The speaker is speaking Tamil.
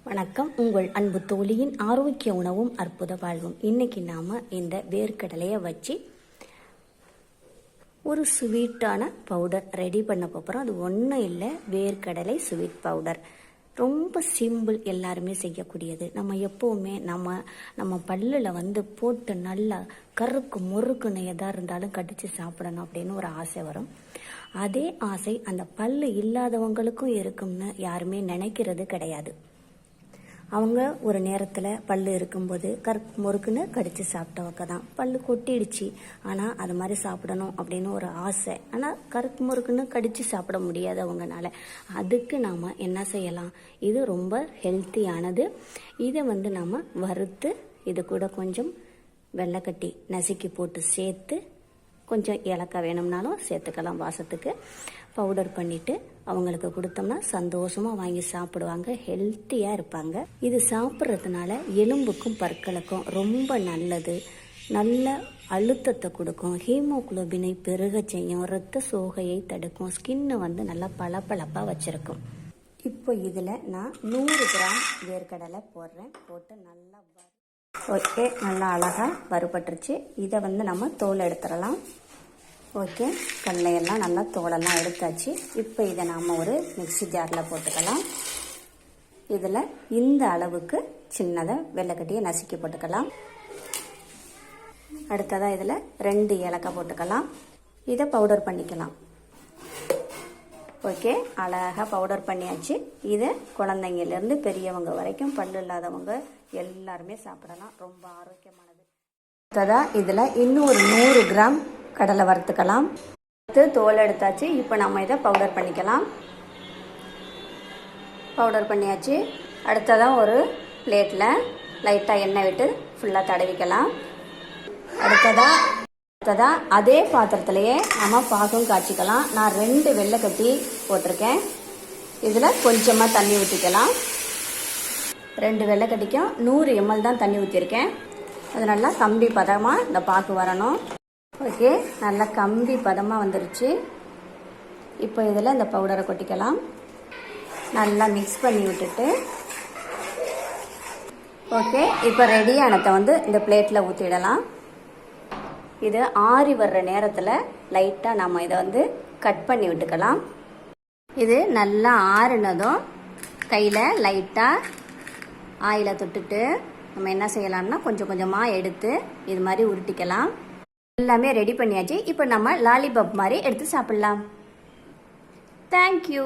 வணக்கம். உங்கள் அன்பு தோழியின் ஆரோக்கிய உணவும் அற்புத வாழ்வும். இன்னைக்கு நாம இந்த வேர்க்கடலையை வச்சு ஒரு ஸ்வீட்டான பவுடர் ரெடி பண்ண போகிறோம். அது ஒன்றும் இல்லை, வேர்க்கடலை ஸ்வீட் பவுடர். ரொம்ப சிம்பிள், எல்லாருமே செய்யக்கூடியது. நம்ம எப்போவுமே நம்ம பல்லில் போட்டு நல்லா கருக்கு முறுக்குன்னு எதாக இருந்தாலும் கடிச்சு சாப்பிடணும் அப்படின்னு ஒரு ஆசை வரும். அதே ஆசை அந்த பல்லு இல்லாதவங்களுக்கும் இருக்கும்னு யாருமே நினைக்கிறது கிடையாது. அவங்க ஒரு நேரத்தில் பல்லு இருக்கும்போது கருக்கு முறுக்குன்னு கடிச்சு சாப்பிட்டவங்க தான். பல்லு கொட்டிடுச்சு, ஆனால் அது மாதிரி சாப்பிடணும் அப்படின்னு ஒரு ஆசை. ஆனால் கருக்கு முறுக்குன்னு கடிச்சு சாப்பிட முடியாது அவங்கனால. அதுக்கு நாம் என்ன செய்யலாம்? இது ரொம்ப ஹெல்த்தியானது. இதை நாம் வறுத்து இது கூட கொஞ்சம் வெள்ளைக்கட்டி நசுக்கி போட்டு சேர்த்து கொஞ்சம் ஏலக்காய் வேணும்னாலும் சேர்த்துக்கலாம். வாசத்துக்கு பவுடர் பண்ணிட்டு அவங்களுக்கு கொடுத்தோம்னா சந்தோஷமாக வாங்கி சாப்பிடுவாங்க, ஹெல்த்தியாக இருப்பாங்க. இது சாப்பிட்றதுனால எலும்புக்கும் பற்களுக்கும் ரொம்ப நல்லது. நல்ல அழுத்தத்தை கொடுக்கும், ஹீமோகுளோபினை பெருக செய்யும், இரத்த சோகையை தடுக்கும், ஸ்கின்னு நல்லா பளபளப்பாக வச்சுருக்கும். இப்போ இதில் நான் 100 கிராம் வேர்க்கடலை போடுறேன். போட்டு நல்லா ஓகே, நல்லா அழகாக வறுபட்டுருச்சு. இதை நம்ம தோல் எடுத்துடலாம். ஓகே, கடலையெல்லாம் நல்லா தோலெல்லாம் எடுத்தாச்சு. இப்போ இதை நாம் ஒரு மிக்சி ஜாரில் போட்டுக்கலாம். இதில் இந்த அளவுக்கு சின்னதாக வெள்ளைக்கட்டியை நசுக்கி போட்டுக்கலாம். அடுத்ததாக இதில் 2 ஏலக்காய் போட்டுக்கலாம். இதை பவுடர் பண்ணிக்கலாம். ஓகே, அழகாக பவுடர் பண்ணியாச்சு. இதை குழந்தைங்கலேருந்து பெரியவங்க வரைக்கும் பல்லு இல்லாதவங்க எல்லாருமே சாப்பிடலாம். ரொம்ப ஆரோக்கியமானது. அடுத்ததாக இதில் இன்னும் ஒரு 100 கிராம் கடலை வறுத்துக்கலாம். தோல் எடுத்தாச்சு. இப்போ நம்ம இதை பவுடர் பண்ணிக்கலாம். பவுடர் பண்ணியாச்சு. அடுத்ததாக ஒரு பிளேட்டில் லைட்டாக எண்ணெய் விட்டு ஃபுல்லாக தடவிக்கலாம். அடுத்ததாக அதே பாத்திரத்துலையே நம்ம பாகும் காய்ச்சிக்கலாம். நான் 2 வெள்ளைக்கட்டி போட்டிருக்கேன். இதில் கொஞ்சமாக தண்ணி ஊற்றிக்கலாம். 2 வெள்ளைக்கட்டிக்கும் 100 ml தான் தண்ணி ஊற்றிருக்கேன். அது நல்லா கம்பி பதமாக இந்த பாகு வரணும். ஓகே, நல்லா கம்பி பதமாக வந்துருச்சு. இப்போ இதில் இந்த பவுடரை கொட்டிக்கலாம். நல்லா மிக்ஸ் பண்ணி விட்டுட்டு ஓகே, இப்போ ரெடியானதை இந்த பிளேட்டில் ஊற்றிடலாம். இது ஆறி வர்ற நேரத்தில் லைட்டாக நம்ம இதை கட் பண்ணி விட்டுக்கலாம். இது நல்லா ஆறுனதும் கையில் லைட்டாக ஆயிலை தொட்டுட்டு நம்ம என்ன செய்யலாம்னா கொஞ்சம் கொஞ்சமாக எடுத்து இது மாதிரி உருட்டிக்கலாம். எல்லாமே ரெடி பண்ணியாச்சு. இப்போ நம்ம லாலிபாப் மாதிரி எடுத்து சாப்பிடலாம். தேங்க்யூ.